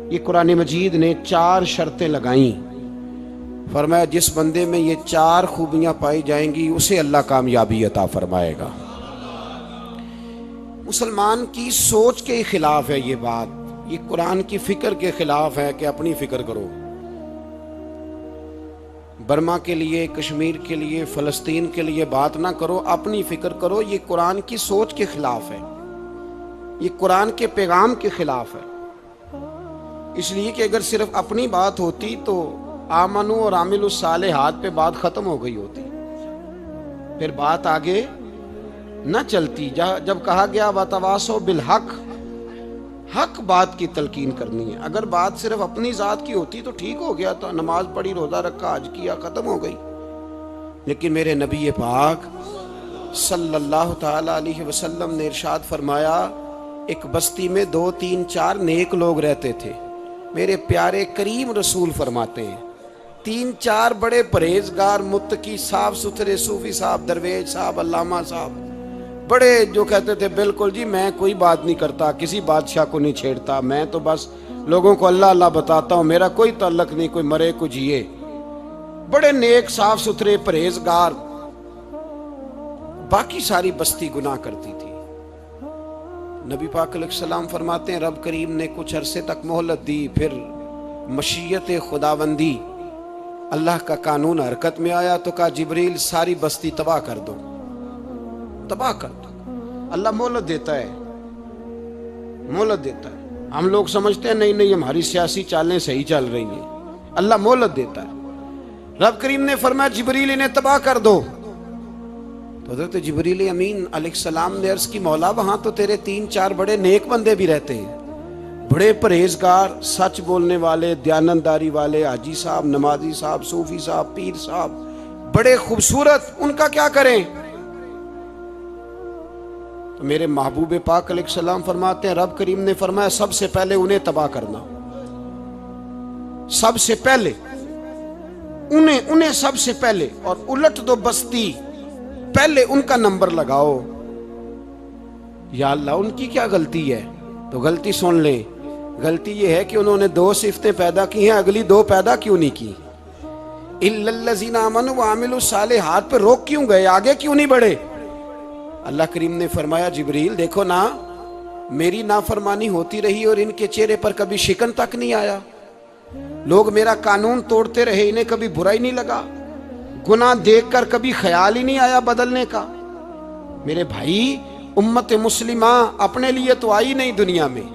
یہ قرآن مجید نے 4 شرطیں لگائیں، فرمایا جس بندے میں یہ 4 خوبیاں پائی جائیں گی اسے اللہ کامیابی عطا فرمائے گا۔ مسلمان کی سوچ کے خلاف ہے یہ بات، یہ قرآن کی فکر کے خلاف ہے کہ اپنی فکر کرو۔ برما کے لیے، کشمیر کے لیے، فلسطین کے لیے بات نہ کرو، اپنی فکر کرو۔ یہ قرآن کی سوچ کے خلاف ہے، یہ قرآن کے پیغام کے خلاف ہے۔ اس لیے کہ اگر صرف اپنی بات ہوتی تو آمنو اور عامل الصالحات پہ بات ختم ہو گئی ہوتی، پھر بات آگے نہ چلتی۔ جب کہا گیا وَتَوَاصَوْا بِالْحَقِّ، حق بات کی تلقین کرنی ہے۔ اگر بات صرف اپنی ذات کی ہوتی تو ٹھیک ہو گیا، تو نماز پڑھی، روزہ رکھا، حج کیا، ختم ہو گئی۔ لیکن میرے نبی پاک صلی اللہ تعالی علیہ وسلم نے ارشاد فرمایا، ایک بستی میں 2 3 4 نیک لوگ رہتے تھے۔ میرے پیارے کریم رسول فرماتے ہیں 3 4 بڑے پرہیزگار، متقی، صاف ستھرے صوفی صاحب، درویش صاحب، علامہ صاحب، بڑے جو کہتے تھے بالکل جی میں کوئی بات نہیں کرتا، کسی بادشاہ کو نہیں چھیڑتا، میں تو بس لوگوں کو اللہ اللہ بتاتا ہوں، میرا کوئی تعلق نہیں، کوئی مرے کوئی جیے۔ بڑے نیک، صاف ستھرے، پرہیزگار۔ باقی ساری بستی گناہ کرتی تھی۔ نبی پاک علیہ السلام فرماتے ہیں رب کریم نے کچھ عرصے تک مہلت دی، پھر مشیت خداوندی، اللہ کا قانون حرکت میں آیا تو کہا جبریل ساری بستی تباہ کر دو، تباہ کر دو۔ اللہ مہلت دیتا ہے، مہلت دیتا ہے۔ ہم لوگ سمجھتے ہیں نہیں ہماری سیاسی چالیں صحیح چل رہی ہیں، اللہ مہلت دیتا ہے۔ رب کریم نے فرمایا جبریل انہیں تباہ کر دو، تو حضرت جبریل امین علیہ السلام نے عرض کی مولا وہاں تو تیرے 3 4 بڑے نیک بندے بھی رہتے ہیں، بڑے پرہیزگار، سچ بولنے والے، دیانتداری والے، حاجی صاحب، نمازی صاحب، صوفی صاحب، پیر صاحب، بڑے خوبصورت، ان کا کیا کریں؟ تو میرے محبوب پاک علیہ السلام فرماتے ہیں رب کریم نے فرمایا سب سے پہلے انہیں تباہ کرنا، سب سے پہلے انہیں سب سے پہلے، اور الٹ دو بستی، پہلے ان کا نمبر لگاؤ۔ یا اللہ ان کی کیا غلطی ہے؟ تو غلطی سن لیں، غلطی یہ ہے کہ انہوں نے 2 صفتیں پیدا کی ہیں، اگلی 2 پیدا کیوں نہیں کی؟ اِلَّا الَّذِينَ آمَنُوا وَعَمِلُوا الصَّالِحَاتِ پہ روک کیوں گئے، آگے کیوں نہیں بڑھے؟ اللہ کریم نے فرمایا جبریل دیکھو نا، میری نافرمانی ہوتی رہی اور ان کے چہرے پر کبھی شکن تک نہیں آیا، لوگ میرا قانون توڑتے رہے، انہیں کبھی برا ہی نہیں لگا، گناہ دیکھ کر کبھی خیال ہی نہیں آیا بدلنے کا۔ میرے بھائی امت مسلمہ اپنے لیے تو آئی نہیں دنیا میں،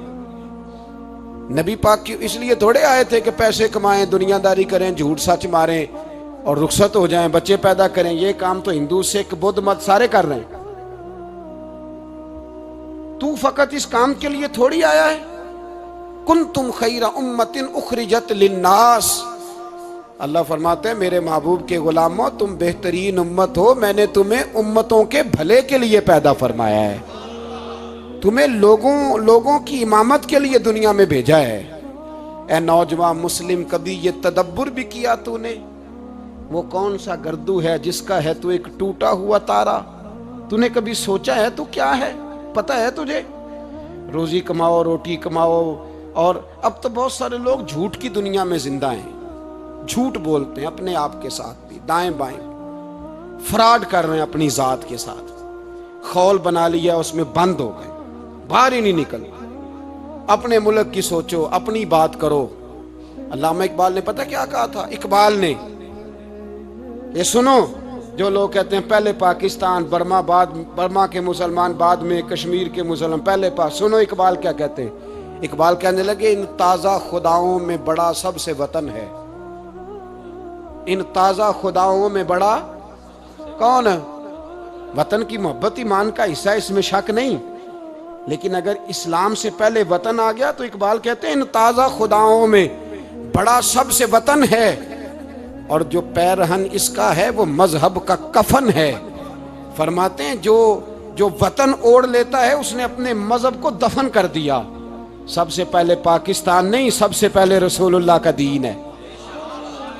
نبی پاک کی اس لیے تھوڑے آئے تھے کہ پیسے کمائیں، دنیا داری کریں، جھوٹ سچ ماریں اور رخصت ہو جائیں، بچے پیدا کریں۔ یہ کام تو ہندو، سکھ، بدھ مت سارے کر رہے ہیں، تو فقط اس کام کے لیے تھوڑی آیا ہے۔ کنتم خیر امت اخرجت للناس، اللہ فرماتے ہیں میرے محبوب کے غلاموں تم بہترین امت ہو، میں نے تمہیں امتوں کے بھلے کے لیے پیدا فرمایا ہے، تمہیں لوگوں کی امامت کے لیے دنیا میں بھیجا ہے۔ اے نوجوان مسلم، کبھی یہ تدبر بھی کیا تو نے؟ وہ کون سا گردو ہے جس کا ہے تو ایک ٹوٹا ہوا تارا؟ تو نے کبھی سوچا ہے تو کیا ہے؟ پتہ ہے تجھے؟ روزی کماؤ، روٹی کماؤ، اور اب تو بہت سارے لوگ جھوٹ کی دنیا میں زندہ ہیں، جھوٹ بولتے ہیں اپنے آپ کے ساتھ بھی، دائیں بائیں فراڈ کر رہے ہیں اپنی ذات کے ساتھ، خول بنا لیا اس میں بند ہو گئے، باہر ہی نہیں نکل۔ اپنے ملک کی سوچو، اپنی بات کرو۔ علامہ اقبال نے پتہ کیا کہا تھا؟ اقبال نے، یہ سنو، جو لوگ کہتے ہیں پہلے پاکستان، برما کے مسلمان بعد میں، کشمیر کے مسلمان پہلے سنو اقبال کیا کہتے ہیں۔ اقبال کہنے لگے ان تازہ خداؤں میں بڑا سب سے وطن ہے، ان تازہ خداؤں میں بڑا کون ہے؟ وطن کی محبت ایمان کا حصہ، اس میں شک نہیں، لیکن اگر اسلام سے پہلے وطن آ گیا تو اقبال کہتے ہیں ان تازہ خداؤں میں بڑا سب سے وطن ہے، اور جو پیرہن اس کا ہے وہ مذہب کا کفن ہے۔ فرماتے ہیں جو وطن اوڑھ لیتا ہے اس نے اپنے مذہب کو دفن کر دیا۔ سب سے پہلے پاکستان نہیں، سب سے پہلے رسول اللہ کا دین ہے،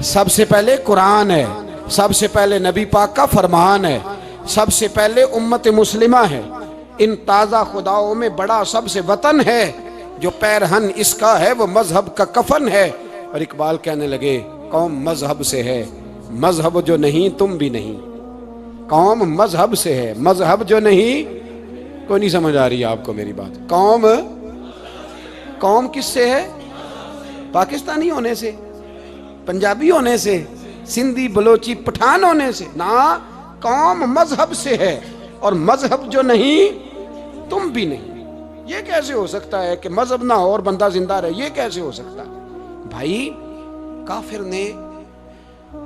سب سے پہلے قرآن ہے، سب سے پہلے نبی پاک کا فرمان ہے، سب سے پہلے امت مسلمہ ہے۔ ان تازہ خداؤں میں بڑا سب سے وطن ہے، جو پیرہن اس کا ہے وہ مذہب کا کفن ہے. اور اقبال کہنے لگے قوم مذہب سے ہے، مذہب جو نہیں تم بھی نہیں. قوم مذہب سے ہے، مذہب جو نہیں. کوئی نہیں سمجھ آ رہی آپ کو میری بات؟ قوم کس سے ہے؟ پاکستانی ہونے سے، پنجابی ہونے سے، سندھی بلوچی پٹھان ہونے سے نہ. قوم مذہب سے ہے، اور مذہب جو نہیں تم بھی نہیں. یہ کیسے ہو سکتا ہے کہ مذہب نہ ہو اور بندہ زندہ رہے؟ یہ کیسے ہو سکتا ہے بھائی؟ کافر نے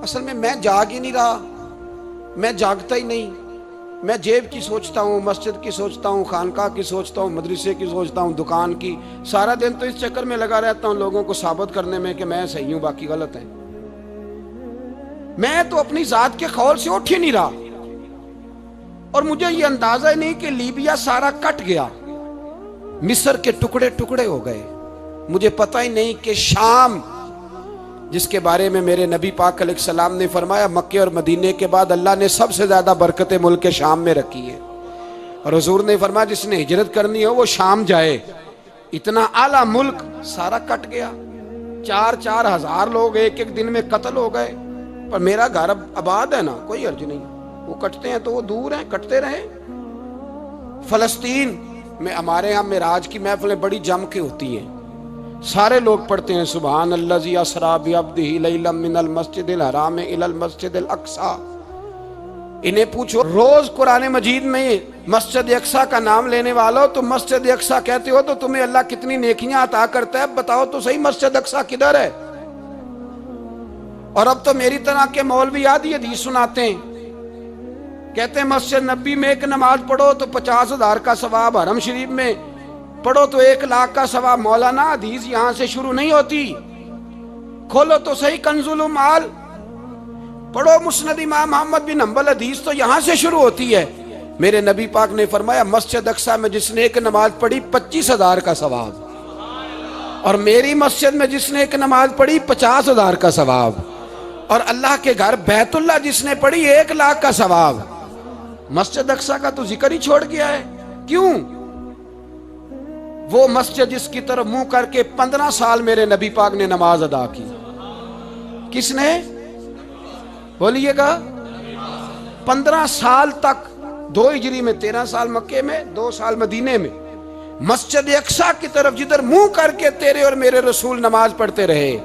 اصل میں جاگ ہی نہیں رہا، میں جاگتا ہی نہیں. میں جیب کی سوچتا ہوں، مسجد کی سوچتا ہوں، خانقاہ کی سوچتا ہوں، مدرسے کی سوچتا ہوں، دکان کی. سارا دن تو اس چکر میں لگا رہتا ہوں لوگوں کو ثابت کرنے میں کہ میں صحیح ہوں باقی غلط ہیں. میں تو اپنی ذات کے خول سے اٹھ ہی نہیں رہا. اور مجھے یہ اندازہ ہی نہیں کہ لیبیا سارا کٹ گیا، مصر کے ٹکڑے ٹکڑے ہو گئے. مجھے پتہ ہی نہیں کہ شام، جس کے بارے میں میرے نبی پاک علیہ السلام نے فرمایا مکے اور مدینے کے بعد اللہ نے سب سے زیادہ برکتیں ملک کے شام میں رکھی ہے. اور حضور نے فرمایا جس نے ہجرت کرنی ہو وہ شام جائے. اتنا اعلیٰ ملک سارا کٹ گیا. 4,000 ہزار لوگ ایک دن میں قتل ہو گئے. پر میرا گھر اب آباد ہے نا، کوئی حرج نہیں. وہ کٹتے ہیں تو وہ دور ہیں، کٹتے رہیں. فلسطین میں ہمارے ہاں معراج کی محفلیں بڑی جم کے ہوتی ہیں. سارے لوگ پڑھتے ہیں سبحان الذی اسریٰ بعبدہ لیلا من المسجد الحرام الی المسجد الاقصی. انہیں پوچھو روز قرآن مجید میں مسجد اقصی کا نام لینے والوں تو مسجد اقصی کہتے ہو تو تمہیں اللہ کتنی نیکیاں عطا کرتا ہے. بتاؤ تو صحیح مسجد اقصی کدھر ہے؟ اور اب تو میری طرح کے مولوی آدھی حدیث سناتے ہیں، کہتے ہیں مسجد نبی میں ایک نماز پڑھو تو 50,000 کا ثواب، حرم شریف میں پڑھو تو 1,00,000 کا ثواب. مولانا حدیث یہاں سے شروع نہیں ہوتی. کھولو تو صحیح کنز المال، پڑھو مسند امام محمد بن حنبل، حدیث تو یہاں سے شروع ہوتی ہے. میرے نبی پاک نے فرمایا مسجد اقصی میں جس نے ایک نماز پڑھی 25,000 کا ثواب، اور میری مسجد میں جس نے ایک نماز پڑھی 50,000 کا ثواب، اور اللہ کے گھر بیت اللہ جس نے پڑھی 1,00,000 کا ثواب. مسجد اقصی کا تو ذکر ہی چھوڑ گیا ہے. کیوں؟ وہ مسجد جس کی طرف منہ کر کے 15 سال میرے نبی پاک نے نماز ادا کی. کس نے؟ بولیے گا. 15 سال تک، 2 ہجری میں 13 سال مکے میں، 2 سال مدینے میں، مسجد اقصی کی طرف جدھر منہ کر کے تیرے اور میرے رسول نماز پڑھتے رہے.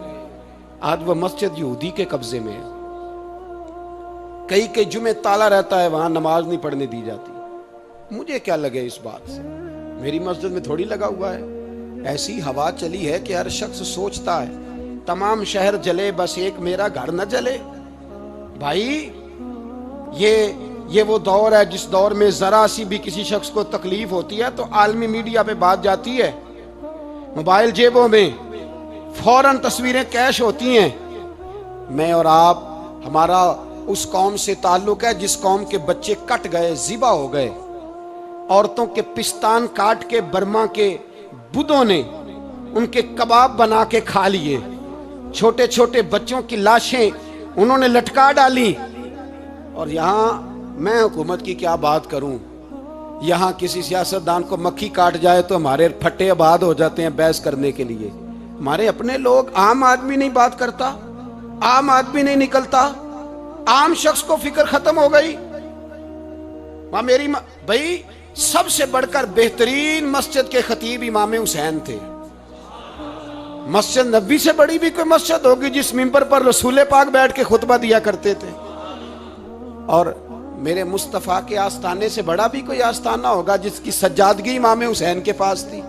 آج وہ مسجد یہودی کے قبضے میں ہے. کئی جمعے تالا رہتا ہے، وہاں نماز نہیں پڑھنے دی جاتی. مجھے کیا لگے اس بات سے؟ میری مسجد میں تھوڑی لگا ہوا ہے. ایسی ہوا چلی ہے کہ ہر شخص سوچتا ہے تمام شہر جلے بس ایک میرا گھر نہ جلے. بھائی یہ وہ دور ہے جس دور میں ذرا سی بھی کسی شخص کو تکلیف ہوتی ہے تو عالمی میڈیا پہ بات جاتی ہے، موبائل جیبوں میں فوراً تصویریں کیش ہوتی ہیں. میں اور آپ، ہمارا اس قوم سے تعلق ہے جس قوم کے بچے کٹ گئے، ذبح ہو گئے. عورتوں کے پستان کاٹ کے برما کے بدھوں نے ان کے کباب بنا کے کھا لیے. چھوٹے چھوٹے بچوں کی لاشیں انہوں نے لٹکا ڈالی. اور یہاں میں حکومت کی کیا بات کروں، یہاں کسی سیاستدان کو مکھی کاٹ جائے تو ہمارے پھٹے آباد ہو جاتے ہیں بحث کرنے کے لیے. ہمارے اپنے لوگ، عام آدمی نہیں بات کرتا، عام آدمی نہیں نکلتا، عام شخص کو فکر ختم ہو گئی. میری بھائی سب سے بڑھ کر بہترین مسجد کے خطیب امام حسین تھے. مسجد نبی سے بڑی بھی کوئی مسجد ہوگی جس منبر پر رسول پاک بیٹھ کے خطبہ دیا کرتے تھے؟ اور میرے مصطفیٰ کے آستانے سے بڑا بھی کوئی آستانہ ہوگا جس کی سجادگی امام حسین کے پاس تھی؟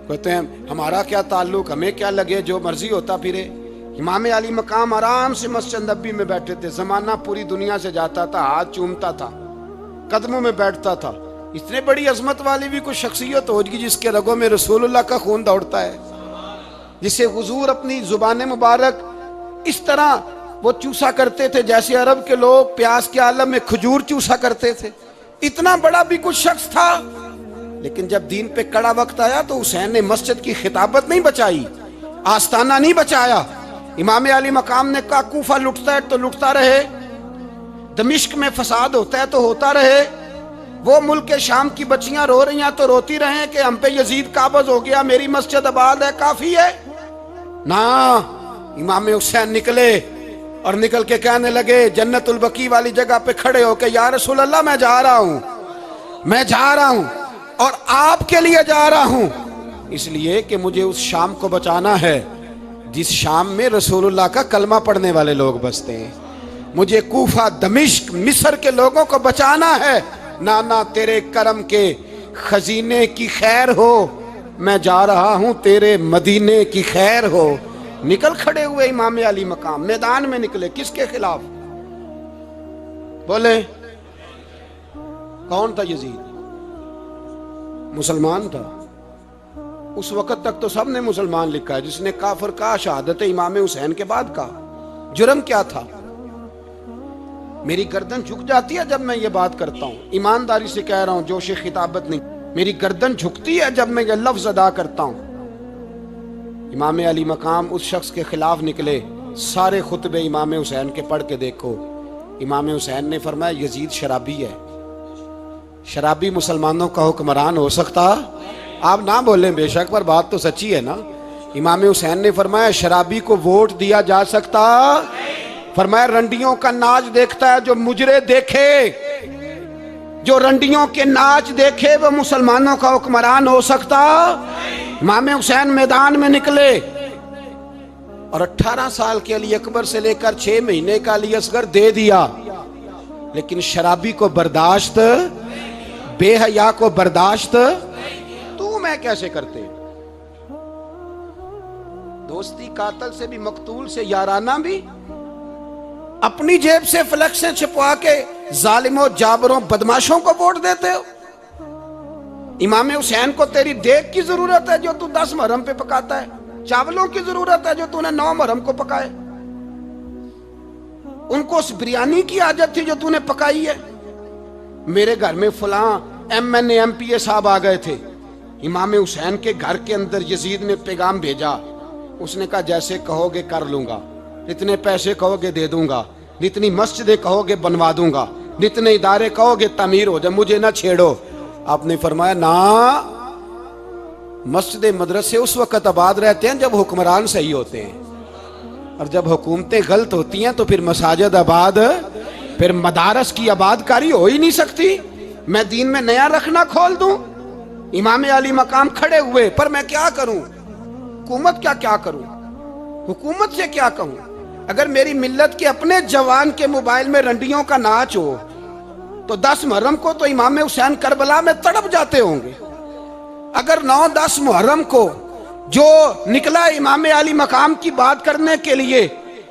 کہتے ہیں ہمارا کیا تعلق، ہمیں کیا لگے، جو مرضی ہوتا پھرے. امام علی مقام آرام سے مسجد نبی میں بیٹھے تھے. زمانہ پوری دنیا سے جاتا تھا، ہاتھ چومتا تھا، قدموں میں بیٹھتا تھا. اتنے بڑی عظمت والی بھی کوئی شخصیت ہوگی جس کے رگوں میں رسول اللہ کا خون دوڑتا ہے، جسے حضور اپنی زبان مبارک اس طرح وہ چوسا کرتے تھے جیسے عرب کے لوگ پیاس کے عالم میں کھجور چوسا کرتے تھے. اتنا بڑا بھی کچھ شخص تھا. لیکن جب دین پہ کڑا وقت آیا تو حسین نے مسجد کی خطابت نہیں بچائی، آستانہ نہیں بچایا. امام علی مقام نے کہا کوفہ لٹتا ہے تو لٹتا رہے، دمشق میں فساد ہوتا ہے تو ہوتا رہے، وہ ملک شام کی بچیاں رو رہی ہیں تو روتی رہیں کہ ہم پہ یزید قابض ہو گیا، میری مسجد آباد ہے، کافی ہے؟ نا، امام حسین نکلے اور نکل کے کہنے لگے جنت البقیع والی جگہ پہ کھڑے ہو کہ یا رسول اللہ میں جا رہا ہوں اور آپ کے لیے جا رہا ہوں، اس لیے کہ مجھے اس شام کو بچانا ہے جس شام میں رسول اللہ کا کلمہ پڑھنے والے لوگ بستے ہیں، مجھے کوفہ، دمشق، مصر کے لوگوں کو بچانا ہے۔ نانا تیرے کرم کے خزینے کی خیر ہو، میں جا رہا ہوں تیرے مدینے کی خیر ہو۔ نکل کھڑے ہوئے امام علی مقام، میدان میں نکلے، کس کے خلاف؟ بولے کون تھا یزید؟ مسلمان تھا۔ اس وقت تک تو سب نے مسلمان لکھا ہے، جس نے کافر کہا شہادت امام حسین کے بعد کہا۔ جرم کیا تھا؟ میری گردن جھک جاتی ہے جب میں یہ بات کرتا ہوں، ایمانداری سے کہہ رہا ہوں، جوش خطابت نہیں، میری گردن جھکتی ہے جب میں یہ لفظ ادا کرتا ہوں۔ امام علی مقام اس شخص کے خلاف نکلے، سارے خطبے امام حسین کے پڑھ کے دیکھو۔ امام حسین نے فرمایا یزید شرابی ہے۔ شرابی مسلمانوں کا حکمران ہو سکتا؟ آپ نہ بولیں بے شک، پر بات تو سچی ہے نا۔ امام حسین نے فرمایا شرابی کو ووٹ دیا جا سکتا؟ فرمایا رنڈیوں کا ناچ دیکھتا ہے جو مجرے دیکھے، جو رنڈیوں کے ناچ دیکھے وہ مسلمانوں کا حکمران ہو سکتا؟ امام حسین میدان میں نکلے اور 18 سال کے علی اکبر سے لے کر 6 مہینے کا علی اصغر دے دیا، لیکن شرابی کو برداشت، بے حیا کو برداشت تو میں کیسے کرتے؟ دوستی قاتل سے بھی، مقتول سے یارانہ بھی، اپنی جیب سے فلیکسیں چھپوا کے ظالموں، جابروں، بدماشوں کو ووٹ دیتے ہو۔ امام حسین کو تیری دیگ کی ضرورت ہے جو تو 10 محرم پہ پکاتا ہے، چاولوں کی ضرورت ہے جو تو نے 9 محرم کو پکائے، ان کو اس بریانی کی حاجت تھی جو تو نے پکائی ہے۔ میرے گھر میں فلاں MNA MPA صاحب آ گئے تھے، امام حسین کے گھر کے اندر یزید نے پیغام بھیجا، اس نے کہا جیسے کہو گے کر لوں گا، جتنے پیسے کہو گے دے دوں گا، جتنی مسجدیں کہو گے بنوا دوں گا، جتنے ادارے کہو گے تعمیر ہو جائے، مجھے نہ چھیڑو۔ آپ نے فرمایا نا، مسجد مدرسے اس وقت آباد رہتے ہیں جب حکمران صحیح ہوتے ہیں، اور جب حکومتیں غلط ہوتی ہیں تو پھر مساجد آباد، پھر مدارس کی آباد کاری ہو ہی نہیں سکتی۔ میں دین میں نیا رکھنا کھول دوں؟ امام علی مقام کھڑے ہوئے، پر میں کیا کروں؟ حکومت کیا کروں؟ حکومت سے کیا کہوں؟ اگر میری ملت کے اپنے جوان کے موبائل میں رنڈیوں کا ناچ ہو تو 10 محرم کو تو امام حسین کربلا میں تڑپ جاتے ہوں گے۔ اگر 9-10 محرم کو جو نکلا امام علی مقام کی بات کرنے کے لیے،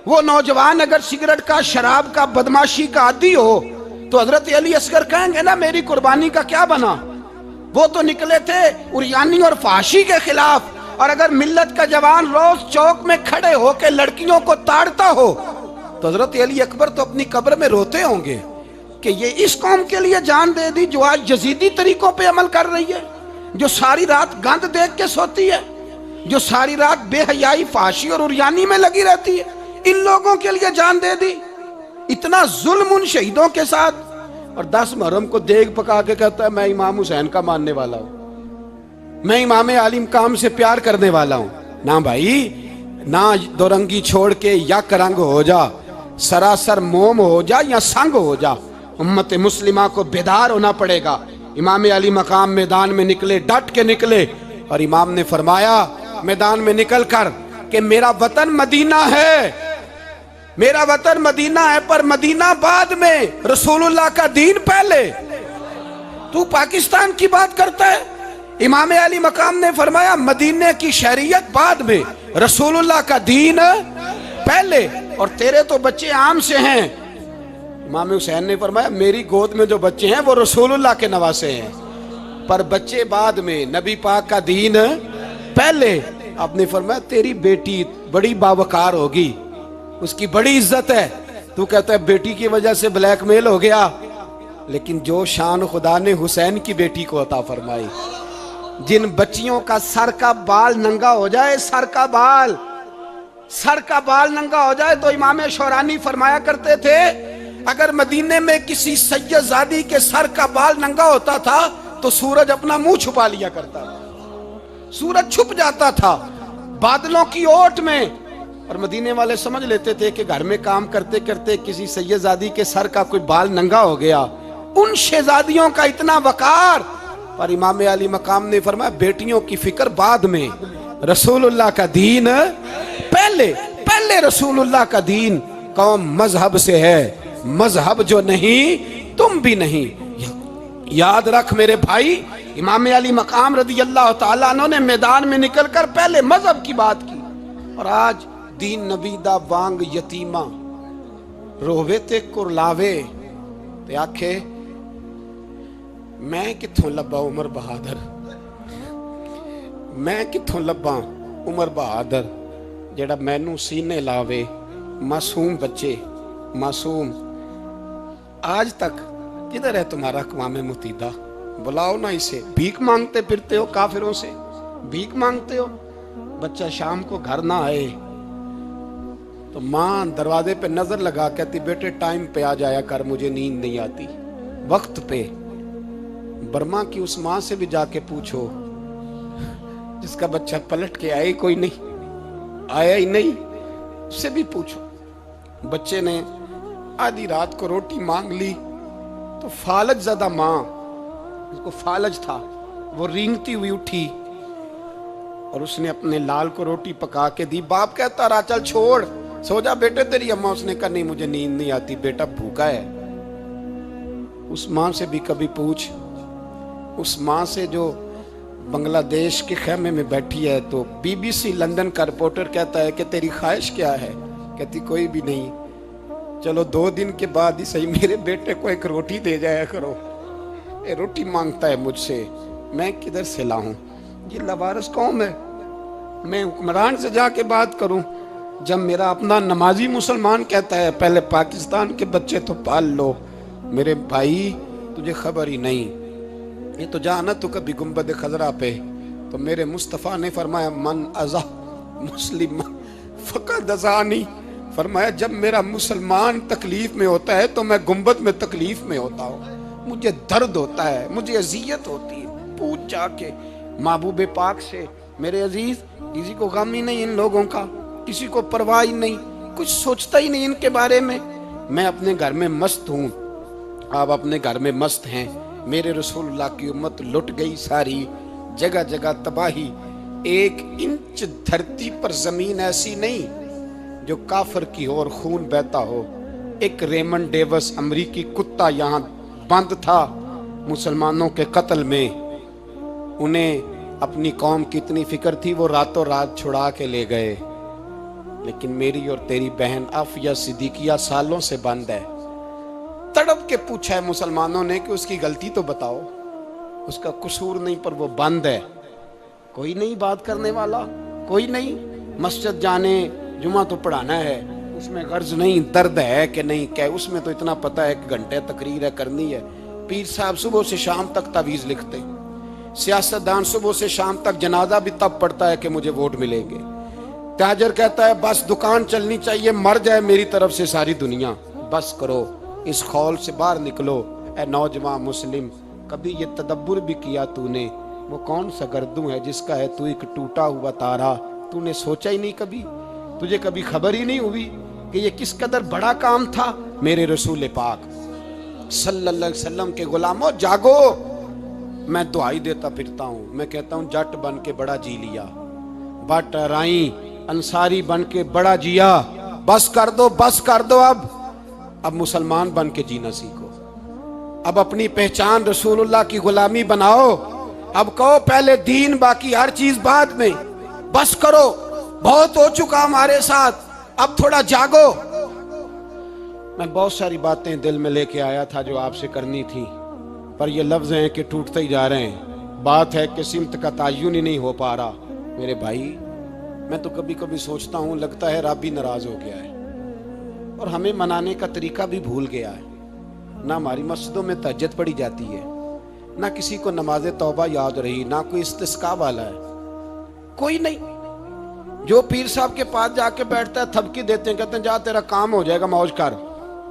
وہ نوجوان اگر سگریٹ کا، شراب کا، بدماشی کا عادی ہو تو حضرت علی اصغر کہیں گے نا میری قربانی کا کیا بنا؟ وہ تو نکلے تھے عریانی اور فحاشی کے خلاف، اور اگر ملت کا جوان روز چوک میں کھڑے ہو کے لڑکیوں کو تاڑتا ہو تو حضرت علی اکبر تو اپنی قبر میں روتے ہوں گے کہ یہ اس قوم کے لیے جان دے دی جو آج یزیدی طریقوں پہ عمل کر رہی ہے، جو ساری رات گند دیکھ کے سوتی ہے، جو ساری رات بے حیائی، فحاشی اور عریانی میں لگی رہتی ہے، ان لوگوں کے لیے جان دے دی۔ اتنا ظلم ان شہیدوں کے ساتھ، اور 10 محرم کو دیگ پکا کے کہتا ہے میں امام حسین کا ماننے والا ہوں، میں امام علی مقام سے پیار کرنے والا ہوں۔ نہ بھائی، نہ دو رنگی چھوڑ کے یک رنگ ہو جا، سراسر موم ہو جا یا سنگ ہو جا، امت مسلمہ کو بیدار ہونا پڑے گا۔ امام علی مقام میدان میں نکلے، ڈٹ کے نکلے، اور امام نے فرمایا میدان میں نکل کر کہ میرا وطن مدینہ ہے، میرا وطن مدینہ ہے، پر مدینہ بعد میں، رسول اللہ کا دین پہلے۔ تو پاکستان کی بات کرتا ہے؟ امام علی مقام نے فرمایا مدینے کی شریعت بعد میں، رسول اللہ کا دین پہلے، اور تیرے تو بچے عام سے ہیں۔ امام حسین نے فرمایا میری گود میں جو بچے ہیں وہ رسول اللہ کے نواسے ہیں، پر بچے بعد میں، نبی پاک کا دین پہلے۔ آپ نے فرمایا تیری بیٹی بڑی باوقار ہوگی، اس کی بڑی عزت ہے، تو کہتا ہے بیٹی کی وجہ سے بلیک میل ہو گیا، لیکن جو شان خدا نے حسین کی بیٹی کو عطا فرمائی، جن بچیوں کا سر کا بال ننگا ہو جائے، سر کا بال ننگا ہو جائے، تو امام شورانی فرمایا کرتے تھے اگر مدینے میں کسی سیدزادی کے سر کا بال ننگا ہوتا تھا تو سورج اپنا منہ چھپا لیا کرتا تھا، سورج چھپ جاتا تھا بادلوں کی اوٹ میں، اور مدینے والے سمجھ لیتے تھے کہ گھر میں کام کرتے کرتے کسی سیدزادی کے سر کا کوئی بال ننگا ہو گیا۔ ان شہزادیوں کا اتنا وقار، پر امام علی مقام نے فرمایا بیٹیوں کی فکر بعد میں، رسول اللہ کا دین پہلے، پہلے رسول اللہ کا دین۔ قوم مذہب سے ہے، مذہب جو نہیں تم بھی نہیں۔ یاد رکھ میرے بھائی، امام علی مقام رضی اللہ تعالیٰ عنہ نے میدان میں نکل کر پہلے مذہب کی بات کی، اور آج دین نبی دا وانگ یتیمہ رووے تے کرلاوے تے آکھے میں کتھوں لبا عمر بہادر، میں کتھوں لبا عمر بہادر جیڑا مینوں سینے لاوے۔ معصوم بچے، معصوم، آج تک کدھر ہے تمہارا اقوام متحدہ؟ بلاؤ نا اسے۔ بھیک مانگتے پھرتے ہو کافروں سے، بھیک مانگتے ہو۔ بچہ شام کو گھر نہ آئے تو ماں دروازے پہ نظر لگا کہتی بیٹے ٹائم پہ آ جایا کر، مجھے نیند نہیں آتی، وقت پہ۔ برما کی اس ماں سے بھی جا کے پوچھو جس کا بچہ پلٹ کے آئے کوئی نہیں، آیا ہی نہیں، اس سے بھی پوچھو۔ بچے نے آدھی رات کو روٹی مانگ لی تو فالج زدہ ماں، اس کو فالج تھا، وہ رینگتی ہوئی اٹھی اور اس نے اپنے لال کو روٹی پکا کے دی۔ باپ کہتا رہا چل چھوڑ، سو جا بیٹے تیری اماں۔ اس نے کہا نہیں مجھے نیند نہیں آتی، بیٹا بھوکا ہے۔ اس ماں سے بھی کبھی پوچھ، اس ماں سے جو بنگلہ دیش کے خیمے میں بیٹھی ہے، تو بی بی سی لندن کا رپورٹر کہتا ہے کہ تیری خواہش کیا ہے؟ کہتی کوئی بھی نہیں، چلو 2 دن کے بعد ہی صحیح میرے بیٹے کو ایک روٹی دے جایا کرو، یہ روٹی مانگتا ہے مجھ سے، میں کدھر سے لاؤں؟ یہ لوارث قوم ہے، میں حکمران سے جا کے بات کروں؟ جب میرا اپنا نمازی مسلمان کہتا ہے پہلے پاکستان کے بچے تو پال لو، میرے بھائی تجھے خبر ہی نہیں۔ یہ تو جانا تو کبھی گنبد خضرا پہ، تو میرے مصطفیٰ نے فرمایا من ازا مسلم فقد ازانی، فرمایا جب میرا مسلمان تکلیف میں ہوتا ہے تو میں گنبد میں تکلیف میں ہوتا ہوں، مجھے درد ہوتا ہے، مجھے اذیت ہوتی ہے۔ پوچھ جا کے محبوب پاک سے، میرے عزیز کسی کو غم ہی نہیں ان لوگوں کا، کسی کو پرواہ ہی نہیں، کچھ سوچتا ہی نہیں ان کے بارے میں۔ میں اپنے گھر میں مست ہوں، آپ اپنے گھر میں مست ہیں۔ میرے رسول اللہ کی امت لٹ گئی ساری، جگہ جگہ تباہی، 1 انچ دھرتی پر زمین ایسی نہیں جو کافر کی ہو اور خون بہتا ہو۔ ایک ریمن ڈیوس امریکی کتا یہاں بند تھا مسلمانوں کے قتل میں، انہیں اپنی قوم کی اتنی فکر تھی وہ راتوں رات چھڑا کے لے گئے، لیکن میری اور تیری بہن عافیہ صدیقیہ سالوں سے بند ہے۔ تڑپ کے پوچھا ہے مسلمانوں نے کہ اس کی غلطی تو بتاؤ، اس کا قصور نہیں پر وہ بند ہے، کوئی نہیں بات کرنے والا، کوئی نہیں۔ مسجد جانے جمعہ تو پڑھانا ہے، اس میں غرض نہیں درد ہے کہ نہیں کہ، اس میں تو اتنا پتہ ہے کہ گھنٹے تقریر ہے کرنی ہے۔ پیر صاحب صبح سے شام تک تعویذ لکھتے، سیاستدان صبح سے شام تک جنازہ بھی تب پڑتا ہے کہ مجھے ووٹ ملیں گے۔ تاجر کہتا ہے بس دکان چلنی چاہیے، مر جائے میری طرف سے ساری دنیا، بس کرو، اس خول سے باہر نکلو۔ اے نوجوان مسلم، کبھی یہ تدبر بھی کیا تو نے وہ کون سا گردوں ہے جس کا ہے تو ایک ٹوٹا ہوا تارا؟ تو نے سوچا ہی نہیں کبھی، تجھے کبھی خبر ہی نہیں ہوئی کہ یہ کس قدر بڑا کام تھا؟ میرے رسول پاک صلی اللہ علیہ وسلم کے غلاموں جاگو۔ میں دعائی دیتا پھرتا ہوں، میں کہتا ہوں جٹ بن کے بڑا جی لیا، بٹ رائیں انصاری بن کے بڑا جیا، بس کر دو، بس کر دو۔ اب مسلمان بن کے جینا سیکھو، اب اپنی پہچان رسول اللہ کی غلامی بناؤ۔ اب کہو پہلے دین باقی ہر چیز بعد میں، بس کرو، بہت ہو چکا ہمارے ساتھ، اب تھوڑا جاگو۔ میں بہت ساری باتیں دل میں لے کے آیا تھا جو آپ سے کرنی تھی، پر یہ لفظ ہیں کہ ٹوٹتے ہی جا رہے ہیں، بات ہے کہ سمت کا تعین ہی نہیں ہو پا رہا۔ میرے بھائی میں تو کبھی کبھی سوچتا ہوں لگتا ہے رب بھی ناراض ہو گیا ہے اور ہمیں منانے کا طریقہ بھی بھول گیا ہے۔ نہ ہماری مسجدوں میں تہجد پڑھی جاتی ہے، نہ کسی کو نماز توبہ یاد رہی، نہ کوئی استسقاء والا ہے، کوئی نہیں۔ جو پیر صاحب کے پاس جا کے بیٹھتا ہے تھپکی دیتے ہیں، کہتے ہیں جا تیرا کام ہو جائے گا، موج کر،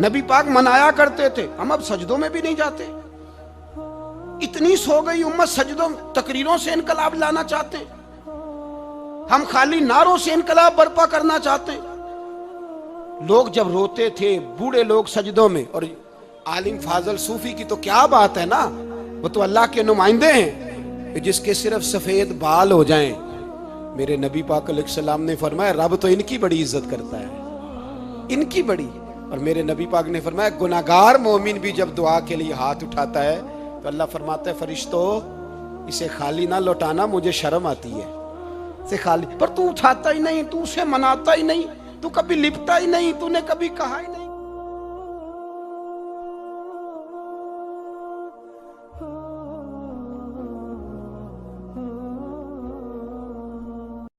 نبی پاک منایا کرتے تھے، ہم اب سجدوں میں بھی نہیں جاتے. اتنی سو گئی امت، سجدوں تقریروں سے انقلاب لانا چاہتے ہیں، ہم خالی نعروں سے انقلاب برپا کرنا چاہتے ہیں. لوگ جب روتے تھے، بوڑھے لوگ سجدوں میں، اور عالم فاضل صوفی کی تو کیا بات ہے نا، وہ تو اللہ کے نمائندے ہیں جس کے صرف سفید بال ہو جائیں. میرے نبی پاک علیہ السلام نے فرمایا رب تو ان کی بڑی عزت کرتا ہے، ان کی بڑی. اور میرے نبی پاک نے فرمایا گناہگار مومن بھی جب دعا کے لیے ہاتھ اٹھاتا ہے تو اللہ فرماتا ہے فرشتو اسے خالی نہ لوٹانا، مجھے شرم آتی ہے اسے خالی. پر تو اٹھاتا ہی نہیں، تو اسے مناتا ہی نہیں، تو کبھی لپٹا ہی نہیں، تو نے کبھی کہا ہی نہیں.